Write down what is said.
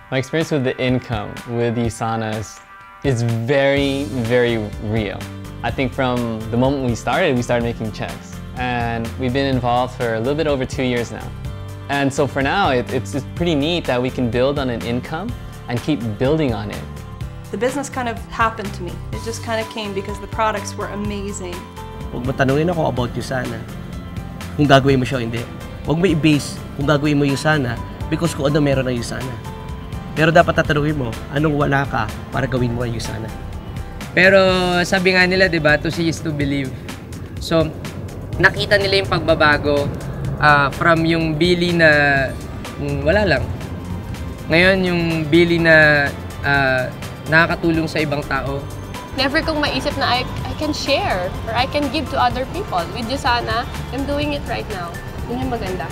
My experience with the income with USANA is very, very real. I think from the moment we started making checks. And we've been involved for a little bit over 2 years now. And so for now, it's pretty neat that we can build on an income and keep building on it. The business kind of happened to me. It just kind of came because the products were amazing. Huwag mo tanungin ako about USANA, kung gagawin mo siya o hindi. Huwag mo i-base kung gagawin mo USANA because kung ano meron ng USANA. Pero dapat tatanungin mo, anong wala ka para gawin mo ang USANA. Pero sabi nga nila, di ba, to see is to believe. So, nakita nila yung pagbabago from yung Billy na wala lang. Ngayon, yung Billy na nakakatulong sa ibang tao. Never kong maisip na I can share or I can give to other people. With USANA, I'm doing it right now. Yun yung maganda.